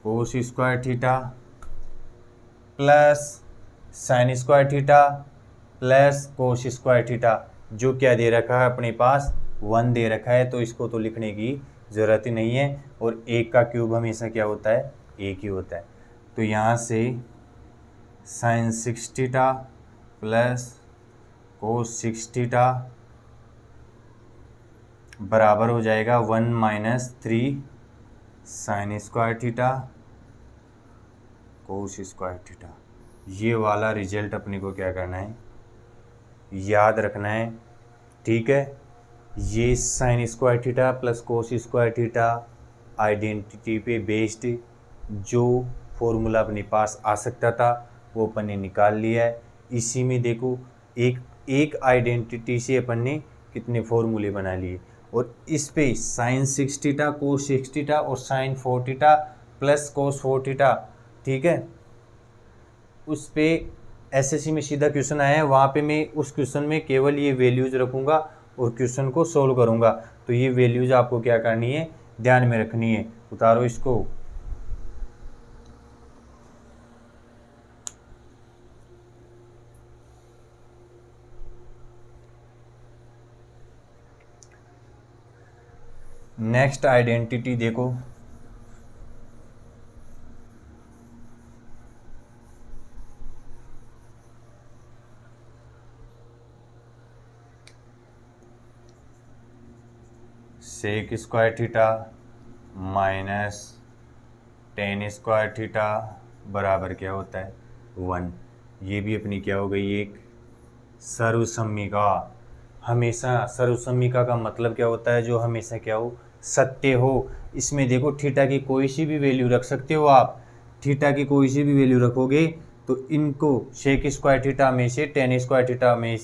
S1: cos square theta plus sign square theta plus कोस स्क्वायर थीटा। जो क्या दे रखा है अपने पास, 1 दे रखा है, तो इसको तो लिखने की ज़रूरत ही नहीं है। और 1 का क्यूब हमेशा क्या होता है, 1 ही होता है। तो यहाँ से sine 6 theta plus cos 6 theta बराबर हो जाएगा 1 minus 3 sine square theta cos square theta. ये वाला रिजल्ट अपने को क्या करना है, याद रखना है। ठीक है, ये साइन स्क्वायर थीटा प्लस कोस स्क्वायर थीटा आइडेंटिटी पे बेस्ड जो फॉर्मूला अपने पास आ सकता था वो अपन ने निकाल लिया है। इसी में देखो एक आइडेंटिटी से अपन ने कितने फॉर्मूले बना लिए। और इस पे साइन 6 थीटा कोस 6 थीटा और sine 4 theta plus cos 4 theta, ठीक है, उस पे एसएससी में सीधा क्वेश्चन आया है। वहाँ पे मैं उस क्वेश्चन में केवल ये वैल्यूज रखूँगा और क्वेश्चन को सोल्व करूँगा। तो ये वैल्यूज आपको क्या करनी है, ध्यान में रखनी है। उतारो इसको। नेक्स्ट आइडेंटिटी देखो, sec square theta minus tan square theta बराबर क्या होता है, 1। ये भी अपनी क्या हो गई, एक सर्वसम्मिका। हमेशा सर्वसम्मिका का मतलब क्या होता है, जो हमेशा क्या हो, सत्य हो। इसमें देखो थीटा की कोई सी भी वैल्यू रख सकते हो आप। थीटा की कोई सी भी वैल्यू रखोगे तो इनको सेक स्क्वायर थीटा में से टेन स्क्वायर थीटा में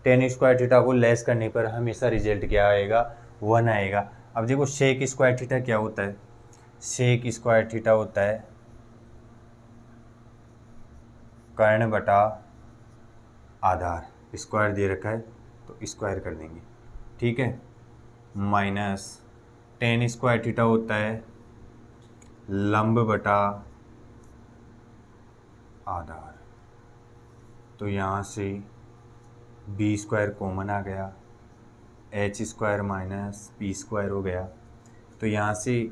S1: टेन स्क्वायर थीटा को लेस करने पर हमेशा रिजल्ट क्या आएगा, 1 आएगा। अब देखो सेक स्क्वायर थीटा क्या होता है, सेक स्क्वायर थीटा होता है कर्ण बटा आधार। स्क्वायर दे रखा है तो स्क्वायर कर देंगे, ठीक है। माइनस टेन स्क्वायर थीटा होता है लंब बटा आधार। तो यहाँ से बी स्क्वायर कॉमन आ गया, H square minus P square हो गया। तो यहाँ से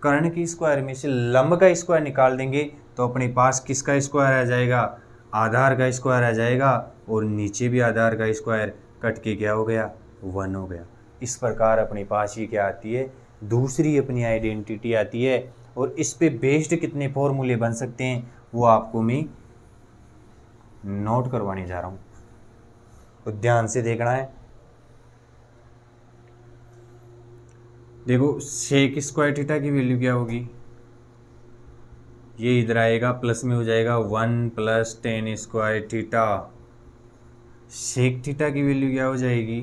S1: कर्ण की स्क्वायर में से लंब का स्क्वायर निकाल देंगे तो अपने पास किसका स्क्वायर आ जाएगा, आधार का स्क्वायर आ जाएगा। और नीचे भी आधार का स्क्वायर कट के क्या हो गया, 1 हो गया। इस प्रकार अपने पास ये क्या आती है, दूसरी अपनी आइडेंटिटी आती है। और इस पे बेस्ड कितने फॉर्मूले बन सकते हैं वो आपको मैं नोट करवाने जा रहा हूँ, तो ध्यान से देखना है। देखो सेक स्क्वायर थीटा की वैल्यू क्या होगी, ये इधर आएगा प्लस में हो जाएगा 1 plus tan square theta. Sec theta की वैल्यू क्या हो जाएगी,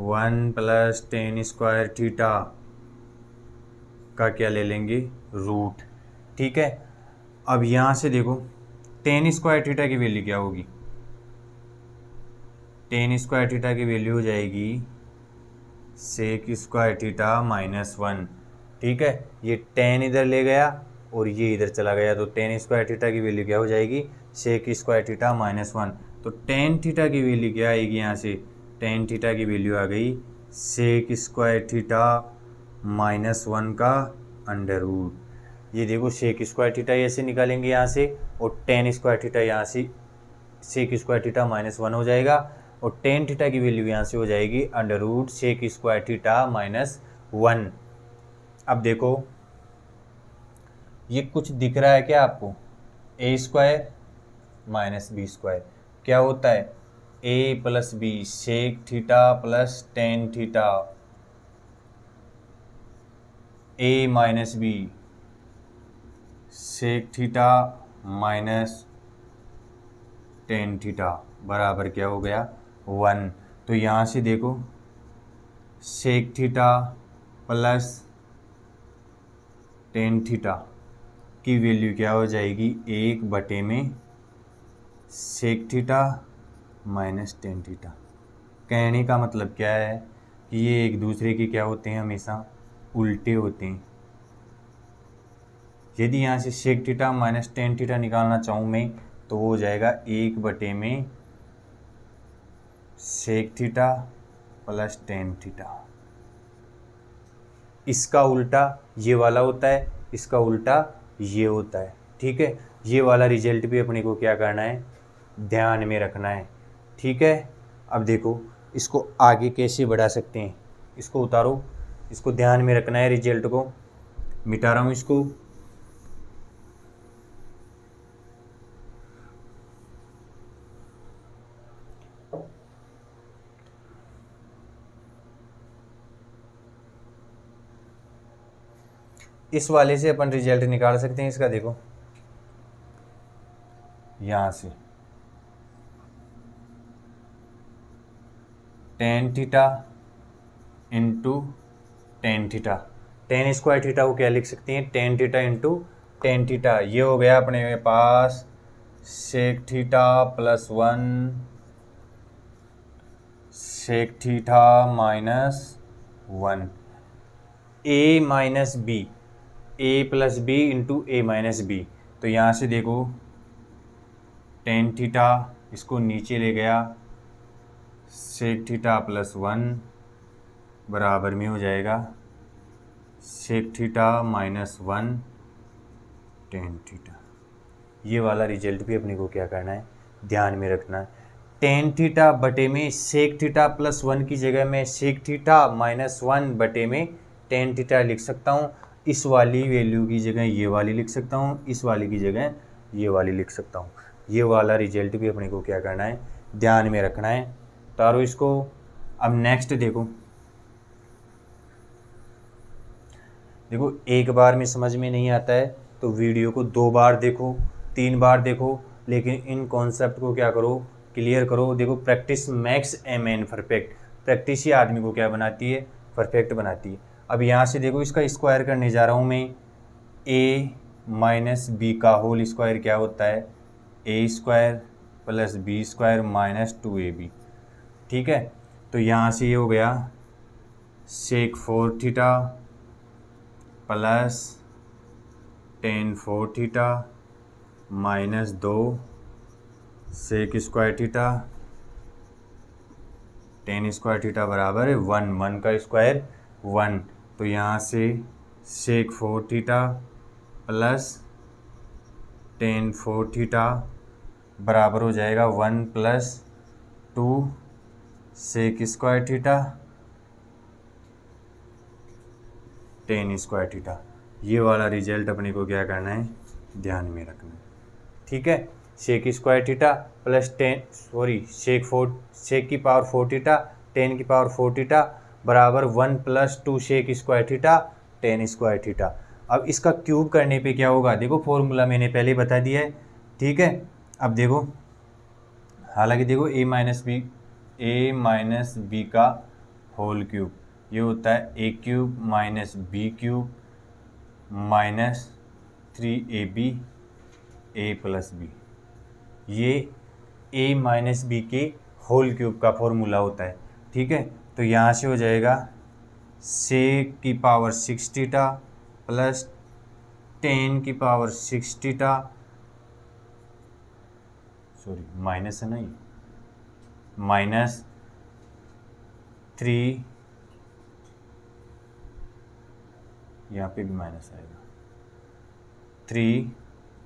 S1: 1 प्लस टेन स्क्वायर थीटा का क्या ले लेंगे, रूट, ठीक है। अब यहाँ से देखो टेन स्क्वायर थीटा की वैल्यू क्या होगी, टेन स्क्वायर थीटा की वैल्यू हो जाएगी सेक स्क्वायर थीटा माइनस 1, ठीक है। ये टेन इधर ले गया और ये इधर चला गया, तो टेन स्क्वायर थीटा की वैल्यू क्या हो जाएगी, सेक स्क्वायर थीटा माइनस 1। तो टेन थीटा की वैल्यू क्या आएगी, यहाँ से टेन थीटा की वैल्यू आ गई सेक स्क्वायर थीटा माइनस 1 का अंडर रूट। ये देखो सेक स्क्वायर थीटा ऐसे निकालेंगे यहाँ से, और टेन स्क्वायर थीटा यहाँ से सेक स्क्वायर थीटा माइनस 1 हो जाएगा। और टेन थीटा की वैल्यू यहाँ से हो जाएगी under root sec square theta minus 1। अब देखो ये कुछ दिख रहा है क्या आपको, A square minus B square क्या होता है, A plus B sec theta plus tan theta, A minus B sec theta minus tan theta बराबर क्या हो गया, 1। तो यहाँ से देखो sec theta plus tan theta की वैल्यू क्या हो जाएगी, 1 में sec theta minus tan theta. कहने का मतलब क्या है कि ये एक दूसरे के क्या होते हैं, हमेशा उल्टे होते हैं। यदि यहाँ से sec theta minus tan theta निकालना चाहूँ मैं तो वो हो जाएगा 1 में sec theta plus tan theta. इसका उल्टा ये वाला होता है, इसका उल्टा ये होता है। ठीक है, ये वाला रिजल्ट भी अपने को क्या करना है, ध्यान में रखना है। ठीक है, अब देखो इसको आगे कैसे बढ़ा सकते हैं, इसको उतारो, इसको ध्यान में रखना है, रिजल्ट को मिटा रहा हूँ इसको। इस वाले से अपन रिजल्ट निकाल सकते हैं इसका, देखो यहाँ से tan theta into tan theta, tan square theta को क्या लिख सकते हैं, tan theta into tan theta. ये हो गया अपने पास sec theta plus one sec theta minus one, A minus B, A plus B into A minus B. तो यहाँ से देखो टेन थीटा इसको नीचे ले गया, सेक थीटा प्लस वन बराबर में हो जाएगा sec theta minus one tan theta. ये वाला रिजल्ट भी अपने को क्या करना है, ध्यान में रखना है। टेन थीटा बटे में सेक थीटा प्लस वन की जगह में सेक थीटा माइनस वन बटे में टेन थीटा लिख सकता हूँ। इस वाली वैल्यू की जगह ये वाली लिख सकता हूँ, इस वाली की जगह ये वाली लिख सकता हूँ। ये वाला रिजल्ट भी अपने को क्या करना है, ध्यान में रखना है। तारो इसको। अब नेक्स्ट देखो, देखो एक बार में समझ में नहीं आता है तो वीडियो को 2 बार देखो, 3 बार देखो, लेकिन इन कॉन्सेप्ट को क्या करो, क्लियर करो। देखो practice makes a man perfect, प्रैक्टिस ही आदमी को क्या बनाती है, परफेक्ट बनाती है। अब यहाँ से देखो इसका स्क्वायर करने जा रहा हूँ मैं, a माइनस बी का होल स्क्वायर क्या होता है, A square plus B square minus 2ab। ठीक है, तो यहाँ से ये हो गया sec 4 theta plus tan 4 theta minus 2 sec square theta tan square theta बराबर है 1, 1 का स्क्वायर 1। तो यहाँ से sec 4 theta plus tan 4 theta बराबर हो जाएगा 1 plus 2 sec square theta tan square theta. ये वाला रिजल्ट अपने को क्या करना है, ध्यान में रखना है। ठीक है, sec square theta plus sec की पावर 4 थीटा टेन की पावर 4 थीटा बराबर 1 plus 2 sec square theta tan square theta. अब इसका क्यूब करने पे क्या होगा, देखो फॉर्मूला मैंने पहले बता दिया है। ठीक है, अब देखो हालांकि देखो ए माइनस बी का होल क्यूब ये होता है A cube minus B cube minus 3ab A plus B. ये a माइनस बी के होल क्यूब का फॉर्मूला होता है। ठीक है, तो यहाँ से हो जाएगा सेक की पावर 6 थीटा प्लस टेन की पावर 6 थीटा, सॉरी माइनस है नहीं, माइनस 3, यहाँ पे भी माइनस आएगा, 3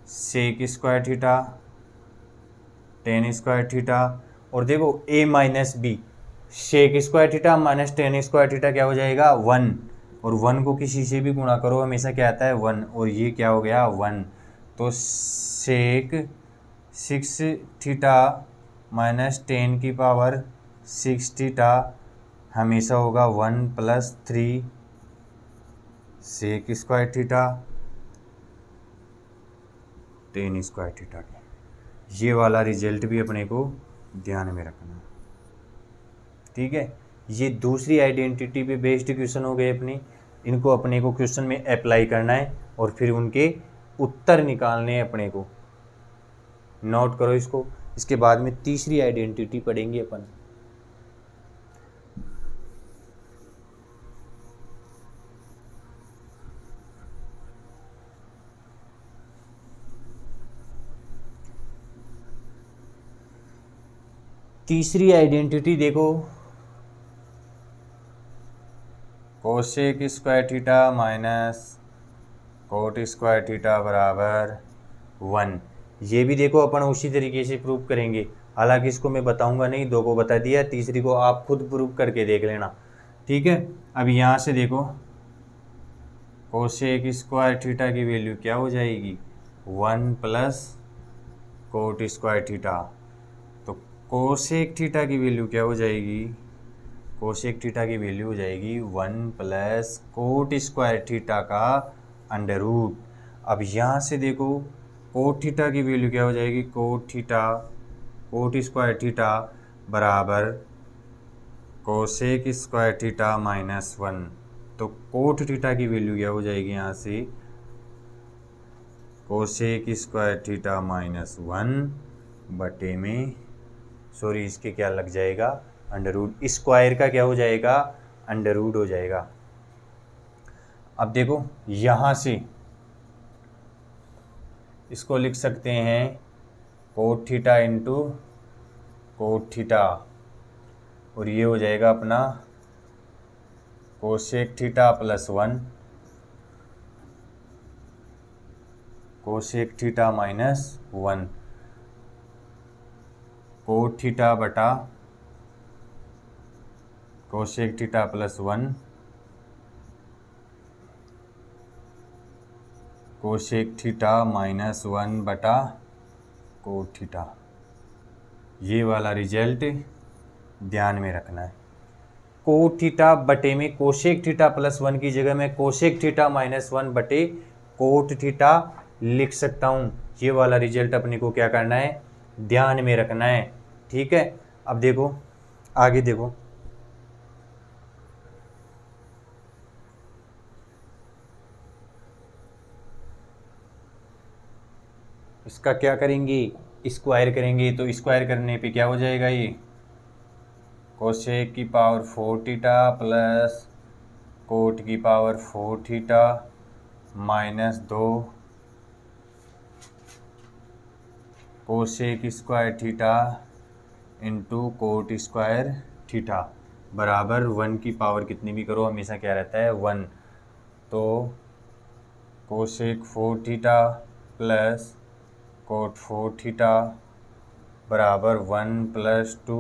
S1: sec square theta tan square theta. और देखो a minus B sec square theta minus tan square theta क्या हो जाएगा 1, और 1 को किसी से भी गुणा करो हमेशा क्या आता है 1, और ये क्या हो गया 1। तो सेक 6 थीटा माइनस टेन की पावर 6 थीटा हमेशा होगा 1 plus 3 sec square theta tan square theta के। ये वाला रिजल्ट भी अपने को ध्यान में रखना। ठीक है, ये दूसरी आइडेंटिटी पे बेस्ड क्वेश्चन हो गए अपने, इनको अपने को क्वेश्चन में अप्लाई करना है और फिर उनके उत्तर निकालने हैं अपने को। नोट करो इसको। इसके बाद में तीसरी आइडेंटिटी पढ़ेंगे अपन। तीसरी आइडेंटिटी देखो cos cosec square theta minus coat square theta बराबर 1। ये भी देखो अपन उसी तरीके से प्रूव करेंगे, हालांकि इसको मैं बताऊंगा नहीं, दो को बता दिया, तीसरी को आप खुद प्रूव करके देख लेना, ठीक है। अब यहाँ से देखो कोसेक स्क्वायर थीटा की वैल्यू क्या हो जाएगी 1 प्लस कोट स्क्वायर थीटा। तो कोसेक थीटा की वैल्यू क्या हो जाएगी, कोसेक थीटा की वैल्यू हो जाएगी 1 प्लस कोट स्क्वायर थीटा का अंडर रूट। अब यहाँ से देखो कोट थीटा की वैल्यू क्या हो जाएगी, cot theta coat square theta बराबर कोसेक स्क्वायर थीटा माइनस 1। तो कोट थीटा की वैल्यू क्या हो जाएगी यहाँ से कोसेक स्क्वायर थीटा माइनस 1 बटे में, सॉरी इसके क्या लग जाएगा अंडर रूट, स्क्वायर का क्या हो जाएगा अंडर रूट हो जाएगा। अब देखो यहाँ से इसको लिख सकते हैं cot theta into cot theta, और ये हो जाएगा अपना cosec theta plus 1 cosec theta minus 1 cot theta बटा cosec theta plus 1 cosec theta minus 1 बटा कोट थीटा। ये वाला रिजल्ट ध्यान में रखना है। कोट थीटा बटे में कोसेक थीटा प्लस 1 की जगह में कोसेक थीटा माइनस 1 बटे कोट थीटा लिख सकता हूँ। ये वाला रिजल्ट अपने को क्या करना है ध्यान में रखना है, ठीक है। अब देखो आगे देखो, इसका क्या करेंगे स्क्वायर करेंगे, तो स्क्वायर करने पे क्या हो जाएगा ये कोसेक की पावर 4 थीटा प्लस कोट की power 4 theta minus 2 cosec square theta into coat square theta बराबर 1 की पावर कितनी भी करो हमेशा क्या रहता है 1। तो cosec 4 theta plus coat 4 theta बराबर 1 plus 2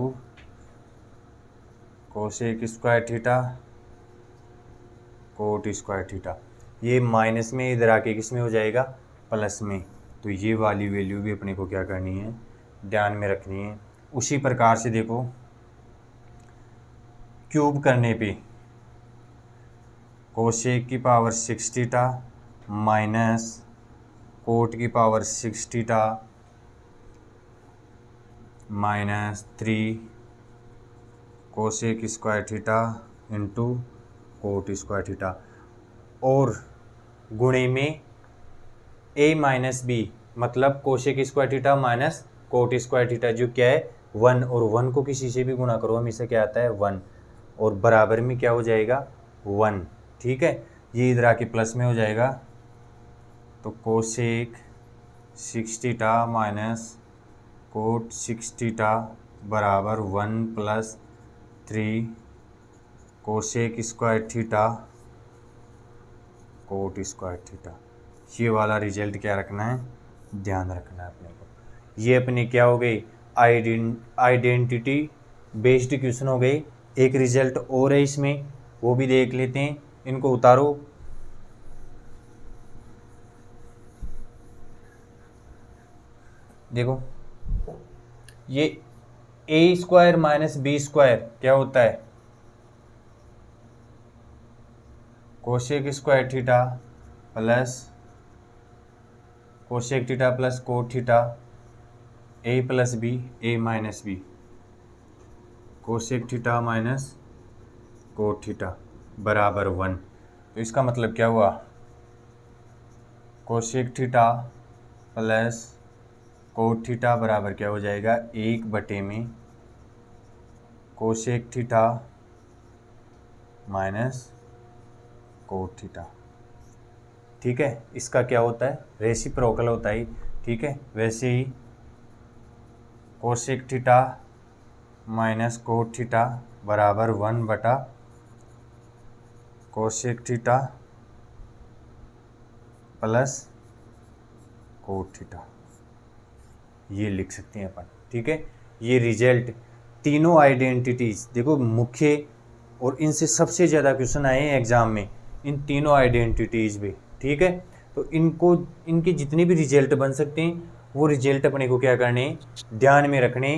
S1: cosec square theta coat square theta. ये माइनस में इधर आके किस में हो जाएगा प्लस में, तो ये वाली वैल्यू भी अपने को क्या करनी है ध्यान में रखनी है। उसी प्रकार से देखो क्यूब करने पे कोसेक की पावर 6 थीटा माइनस कोट की power 6 theta minus 3 cosec square theta into coat square theta, और गुणे में a माइनस बी मतलब cosec square theta minus coat square theta जो क्या है 1, और 1 को किसी से भी गुणा करो हमेशा क्या आता है 1, और बराबर में क्या हो जाएगा 1, ठीक है। ये इधर आके प्लस में हो जाएगा, तो cosec 6 theta minus coat 6 theta बराबर 1 plus 3 cosec square theta coat square theta. ये वाला रिजल्ट क्या रखना है ध्यान रखना है अपने को। ये अपने क्या हो गई आइडेंटिटी बेस्ड क्वेश्चन हो गई। एक रिजल्ट और है इसमें, वो भी देख लेते हैं, इनको उतारो। देखो ये A square minus B square क्या होता है cosec square theta plus cosec theta plus cot theta A plus B A minus B cosec theta minus cot theta बराबर 1। तो इसका मतलब क्या हुआ cosec theta plus cot theta बराबर क्या हो जाएगा 1 बटे में cosec theta minus cot theta, ठीक है। इसका क्या होता है रेसिप्रोकल होता है, ठीक है। वैसे ही cosec theta minus cot theta बराबर 1 बटा cosec theta plus cot theta, ये लिख सकते हैं अपन। ठीक है, ये रिजल्ट तीनों आइडेंटिटीज देखो मुख्य, और इनसे सबसे ज़्यादा क्वेश्चन आए हैं एग्जाम में इन तीनों आइडेंटिटीज भी। ठीक है, तो इनको, इनके जितने भी रिजल्ट बन सकते हैं वो रिजल्ट अपने को क्या करने, ध्यान में रखने,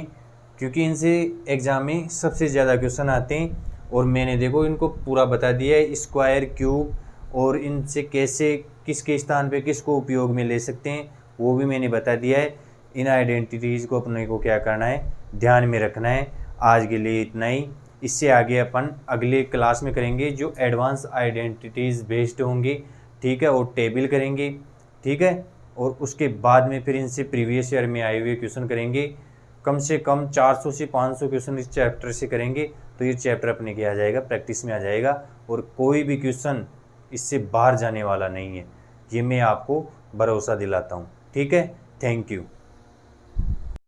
S1: क्योंकि इनसे एग्जाम में सबसे ज़्यादा क्वेश्चन आते हैं। और मैंने देखो इनको पूरा बता दिया है, स्क्वायर, क्यूब, और इनसे कैसे किसके स्थान पे किसको उपयोग में ले सकते हैं वो भी मैंने बता दिया है। इन आइडेंटिटीज़ को अपने को क्या करना है, ध्यान में रखना है। आज के लिए इतना ही, इससे आगे अपन अगले क्लास में करेंगे जो एडवांस आइडेंटिटीज़ बेस्ड होंगी। ठीक है, और टेबल करेंगे। ठीक है, और उसके बाद में फिर इनसे प्रीवियस ईयर में आए हुए क्वेश्चन करेंगे। कम से कम 400 से 500 क्वेश्चन इस चैप्टर से करेंगे, तो ये चैप्टर अपने के आ जाएगा, प्रैक्टिस में आ जाएगा, और कोई भी क्वेश्चन इससे बाहर जाने वाला नहीं है, ये मैं आपको भरोसा दिलाता हूँ। ठीक है, थैंक यू।